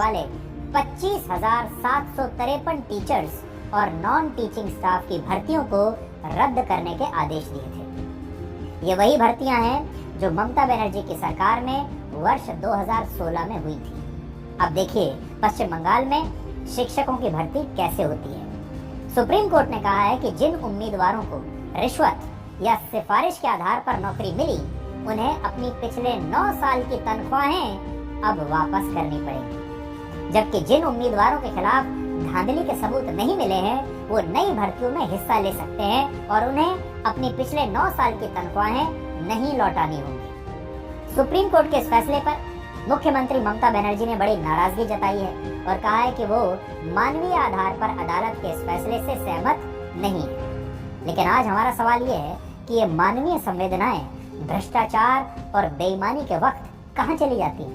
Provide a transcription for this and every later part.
वाले 25,753 टीचर्स और non teaching staff की भर्तियों को रद्द करने के आदेश दिए थे। ये वही भर्तियां हैं जो ममता बनर्जी की सरकार में वर्ष 2016 में हुई थी। अब देखिए पश्चिम बंगाल में शिक्षकों की भर्ती कैसे होती है। सुप्रीम कोर्ट ने कहा है कि जिन उम्मीदवारों को रिश्वत या सिफारिश के आधार पर नौकरी मिली, उन्हें अपनी पिछले 9 साल की तनख्वाहें अब वापस करनी पड़ेगी, जबकि जिन उम्मीदवारों के खिलाफ धांधली के सबूत नहीं मिले हैं, वो नई भर्तियों में हिस्सा ले सकते हैं और उन्हें अपनी पिछले 9 साल की तनख्वाहें नहीं लौटानी होंगी। सुप्रीम कोर्ट के इस फैसले पर मुख्यमंत्री ममता बनर्जी ने बड़ी नाराजगी जताई है और कहा है कि वो मानवीय आधार पर अदालत के इस फैसले से सहमत नहीं है। लेकिन आज हमारा सवाल ये है कि ये मानवीय संवेदनाएं भ्रष्टाचार और बेईमानी के वक्त कहाँ चली जाती हैं?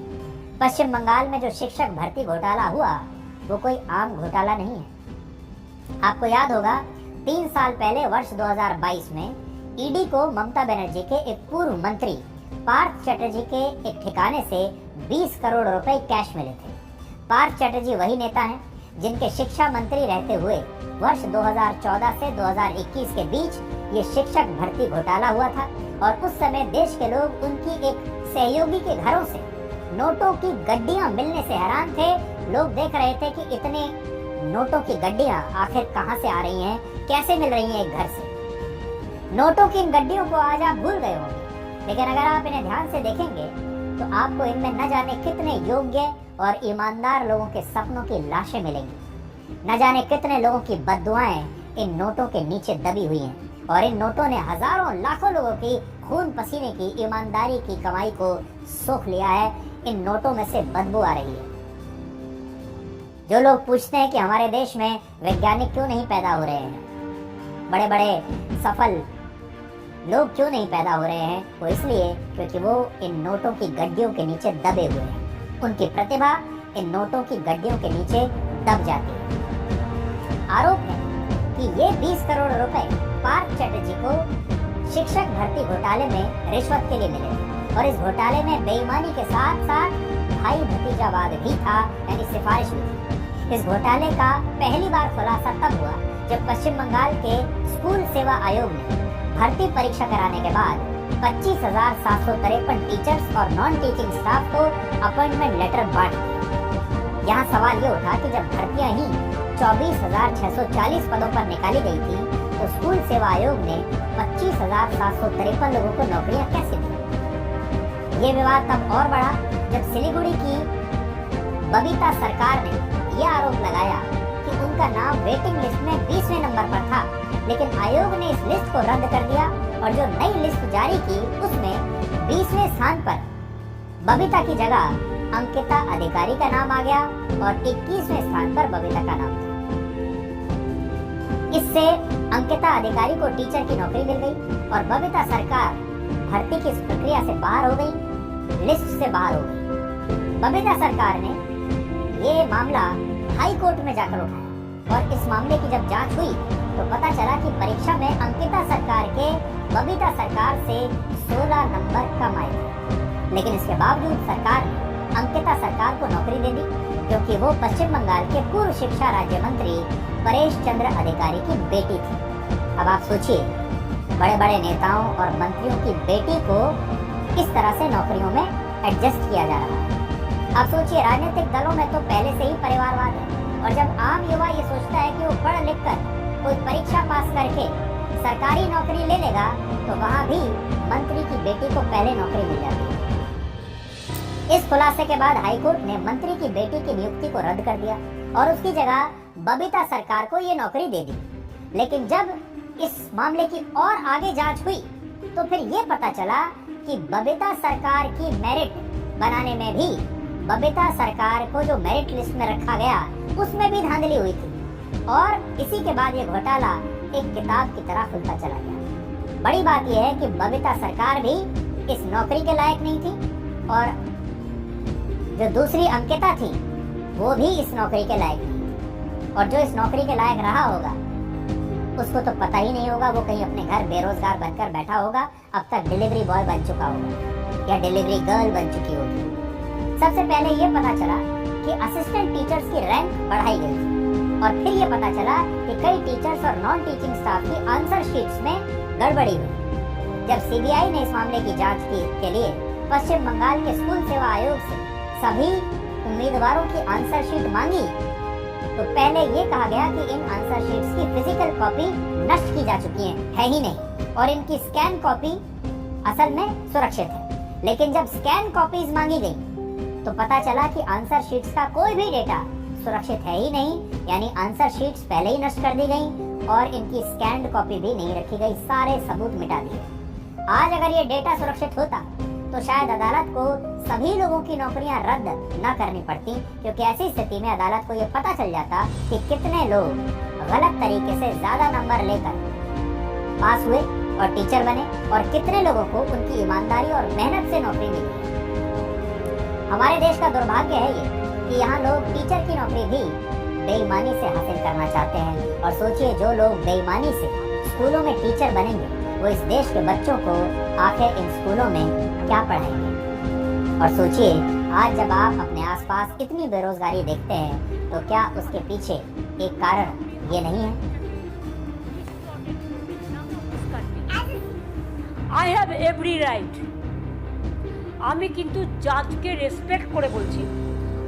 पश्चिम बंगाल में जो शिक्षक भर्ती घोटाला हुआ वो कोई आम घोटाला नहीं है। आपको याद होगा 3 साल पहले वर्ष 2022 में ईडी को ममता बनर्जी के एक पूर्व मंत्री पार्थ चटर्जी के एक ठिकाने से 20 करोड़ रुपए कैश मिले थे। पार्थ चटर्जी वही नेता हैं जिनके शिक्षा मंत्री रहते हुए वर्ष 2014 से 2021 के बीच ये शिक्षक भर्ती घोटाला हुआ था और उस समय देश के लोग उनकी एक सहयोगी के घरों से नोटों की गड्डियां मिलने से हैरान थे। लोग देख रहे थे कि इतने नोटों की गड्डियां आखिर कहां से आ रही हैं, कैसे मिल रही हैं एक घर से। नोटों की इन गड्डियों को आज आप भूल गए होंगे, लेकिन अगर आप इन्हें ध्यान से देखेंगे तो आपको इनमें न जाने कितने योग्य और ईमानदार लोगों के सपनों की लाशें मिलेंगी। न जाने कितने लोगों की बद्दुआएं इन नोटों के नीचे दबी हुई हैं और इन नोटों ने हजारों लाखों लोगों की खून पसीने की ईमानदारी की कमाई को सोख लिया है। इन नोटों में से बदबू आ रही है। जो लोग पूछते हैं कि हमारे देश में वैज्ञानिक क्यों नहीं पैदा हो रहे हैं, बड़े बड़े सफल लोग क्यों नहीं पैदा हो रहे हैं, वो इसलिए क्योंकि वो इन नोटों की गड्डियों के नीचे दबे हुए हैं। उनकी प्रतिभा इन नोटों की गड्डियों के नीचे दब जाती है। आरोप है कि ये 20 करोड़ रुपए पार्थ चटर्जी को शिक्षक भर्ती घोटाले में रिश्वत के लिए मिले और इस घोटाले में बेईमानी के साथ साथ भाई भतीजावाद भी था, यानी सिफारिश भी थी। इस घोटाले का पहली बार खुलासा तब हुआ जब पश्चिम बंगाल के स्कूल सेवा आयोग ने भर्ती परीक्षा कराने के बाद 25,753 टीचर्स और नॉन टीचिंग स्टाफ को अपॉइंटमेंट लेटर बांट दिए। यहाँ सवाल ये उठा कि जब भर्तियां ही 24,640 पदों पर निकाली गई थी तो स्कूल सेवा आयोग ने 25,753 लोगों को नौकरियां कैसे दी। ये विवाद तब और बढ़ा जब सिलीगुड़ी की बबीता सरकार ने यह आरोप लगाया कि उनका नाम वेटिंग लिस्ट में 20वें नंबर पर था, लेकिन आयोग ने इस लिस्ट को रद्द कर दिया और जो नई लिस्ट जारी की उसमें 20वें स्थान पर बबीता की जगह अंकिता अधिकारी का नाम आ गया और 21वें स्थान पर बबीता का नाम था। इससे अंकिता अधिकारी को टीचर की नौकरी मिल गई और बबीता सरकार भर्ती की इस प्रक्रिया से बाहर हो गई, लिस्ट से बाहर हो गई। बबीता सरकार ने ये मामला हाई कोर्ट में जाकर उठाया और इस मामले की जब जांच हुई तो पता चला कि परीक्षा में अंकिता सरकार के बबीता सरकार से 16 नंबर कम आए थे। लेकिन इसके बावजूद सरकार ने अंकिता सरकार को नौकरी दे दी, क्योंकि वो पश्चिम बंगाल के पूर्व शिक्षा राज्य मंत्री परेश चंद्र अधिकारी की बेटी थी। अब आप सोचिए, बड़े बड़े नेताओं और मंत्रियों की बेटी को किस तरह से नौकरियों में एडजस्ट किया जा रहा है। आप सोचिए, राजनीतिक दलों में तो पहले से ही परिवारवाद है और जब आम युवा ये सोचता है कि वो पढ़ लिख कर कोई परीक्षा पास करके सरकारी नौकरी ले लेगा तो वहाँ भी मंत्री की बेटी को पहले नौकरी मिल जाती है। इस खुलासे के बाद हाईकोर्ट ने मंत्री की बेटी की नियुक्ति को रद्द कर दिया और उसकी जगह बबीता सरकार को ये नौकरी दे दी। लेकिन जब इस मामले की और आगे जांच हुई तो फिर ये पता चला कि बबीता सरकार की मेरिट बनाने में भी बबीता सरकार को जो मेरिट लिस्ट में रखा गया उसमें भी धांधली हुई थी और इसी के बाद ये घोटाला एक किताब की तरह खुलता चला गया। बड़ी बात यह है कि बबीता सरकार भी इस नौकरी के लायक नहीं थी और जो दूसरी अंकिता थी वो भी इस नौकरी के लायक नहीं, और जो इस नौकरी के लायक रहा होगा उसको तो पता ही नहीं होगा, वो कहीं अपने घर बेरोजगार बनकर बैठा होगा, अब तक डिलीवरी बॉय बन चुका होगा या डिलीवरी गर्ल बन चुकी होगी। सबसे पहले ये पता चला कि असिस्टेंट टीचर्स की रैंक बढ़ाई गई थी और फिर ये पता चला कि कई टीचर्स और नॉन टीचिंग स्टाफ की आंसर शीट्स में गड़बड़ी हुई। जब सीबीआई ने इस मामले की जांच के लिए पश्चिम बंगाल के स्कूल सेवा आयोग से सभी उम्मीदवारों की आंसर शीट मांगी तो पहले ये कहा गया कि इन आंसर शीट्स की फिजिकल कॉपी नष्ट की जा चुकी है ही नहीं और इनकी स्कैन कॉपी असल में सुरक्षित है। लेकिन जब स्कैन कॉपीज मांगी गई तो पता चला कि आंसर शीट्स का कोई भी डेटा सुरक्षित है ही नहीं, यानी आंसर शीट्स पहले ही नष्ट कर दी गई और इनकी स्कैन्ड कॉपी भी नहीं रखी गई, सारे सबूत मिटा दिए। आज अगर ये डेटा सुरक्षित होता तो शायद अदालत को सभी लोगों की नौकरियां रद्द न करनी पड़ती, क्योंकि ऐसी स्थिति में अदालत को ये पता चल जाता कि कितने लोग गलत तरीके से ज्यादा नंबर लेकर पास हुए और टीचर बने और कितने लोगों को उनकी ईमानदारी और मेहनत से नौकरी मिली। हमारे देश का दुर्भाग्य है ये कि यहाँ लोग टीचर की नौकरी भी बेईमानी से हासिल करना चाहते हैं। और सोचिए, जो लोग बेईमानी से स्कूलों में टीचर बनेंगे वो इस देश के बच्चों को आखिर इन स्कूलों में क्या पढ़ाएंगे। और सोचिए, आज जब आप अपने आसपास इतनी बेरोजगारी देखते हैं तो क्या उसके पीछे एक कारण ये नहीं है? I have every right. আমি কিন্তু জাজকে রেসপেক্ট করে বলছি,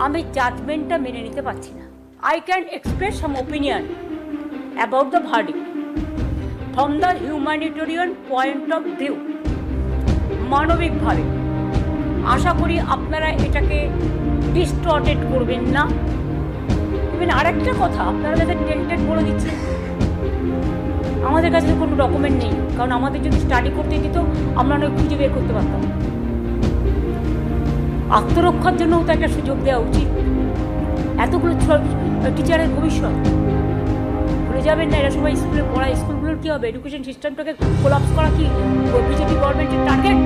আমি জাজমেন্টটা মেনে নিতে পারছি না। I can express some opinion about the verdict from the humanitarian point of view, মানবিকভাবে। আশা করি আপনারা এটাকে ডিস্টর্টেড করবেন না। ইভেন আরেকটা কথা, আপনারা যাতে টেন্টেড করে দিচ্ছেন, আমাদের কাছে তো কোনো ডকুমেন্ট নেই, কারণ আমাদের যদি স্টাডি করতে দিত আমরা নয় খুঁজে বের করতে পারতাম। আত্মরক্ষার জন্যও তো একটা সুযোগ দেওয়া উচিত। এতগুলো টিচারের ভবিষ্যৎ ভুলে যাবেন না, এরা সবাই স্কুলে পড়ায়। স্কুলগুলোর কী হবে? এডুকেশন সিস্টেমটাকে কোলাপস করা কি বিজেপি গভর্নমেন্টের টার্গেট?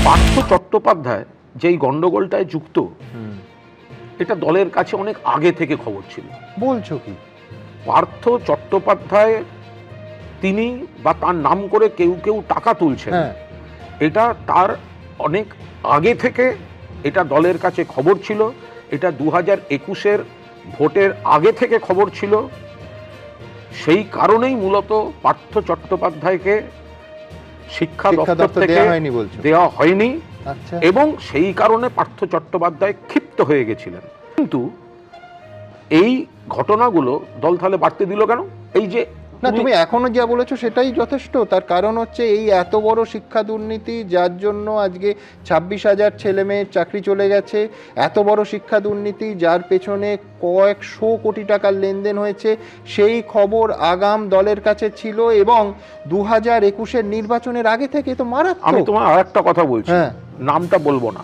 পার্থ চট্টোপাধ্যায় যেই গন্ডগোলটায় যুক্ত, এটা দলের কাছে অনেক আগে থেকে খবর ছিল। বলছো কি? পার্থ চট্টোপাধ্যায় তিনি বা তার নাম করে কেউ কেউ টাকা তুলছেন, এটা তার অনেক আগে থেকে এটা দলের কাছে খবর ছিল। এটা 2021-এর ভোটের আগে থেকে খবর ছিল। সেই কারণেই মূলত পার্থ চট্টোপাধ্যায়কে শিক্ষা দপ্তর থেকে দেওয়া হয়নি এবং সেই কারণে পার্থ চট্টোপাধ্যায় ক্ষিপ্ত হয়ে গেছিলেন। কিন্তু এই ঘটনাগুলো দল তাহলে বাড়তে দিল কেন? এই যে না, তুমি এখনো যা বলেছো সেটাই যথেষ্ট। তার কারণ হচ্ছে এই এত বড় শিক্ষা দুর্নীতি, যার জন্য আজকে 26,000 ছেলে মেয়ের চাকরি চলে গেছে। এত বড় শিক্ষা দুর্নীতি যার পেছনে কয়েকশো কোটি টাকার লেনদেন হয়েছে, সেই খবর আগাম দলের কাছে ছিল এবং 2021-এর নির্বাচনের আগে থেকে তো মারাত্মক। আমি তোমার আর একটা কথা বলছি, নামটা বলবো না।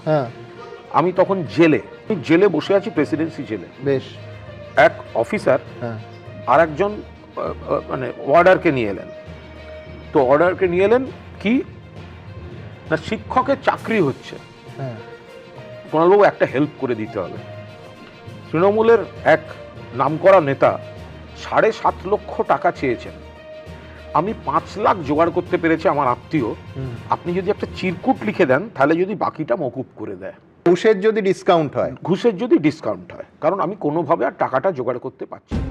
আমি তখন জেলে বসে আছি, প্রেসিডেন্সি জেলে। বেশ। এক অফিসার হ্যাঁ। আর একজন মানে ওয়ার্ডারকে নিয়ে এলেন। তো অর্ডারকে নিয়ে এলেন কি না, শিক্ষকের চাকরি হচ্ছে, হ্যাঁ। কুণালবাবু একটা হেল্প করে দিতে হবে। তৃণমূলের এক নামকরা নেতা 7.5 লক্ষ টাকা চেয়েছেন, আমি 5 লাখ জোগাড় করতে পেরেছি আমার আত্মীয়, আপনি যদি একটা চিরকুট লিখে দেন তাহলে যদি বাকিটা মকুব করে দেয়, ঘুষের যদি ডিসকাউন্ট হয়, কারণ আমি কোনোভাবে আর টাকাটা জোগাড় করতে পারছি না।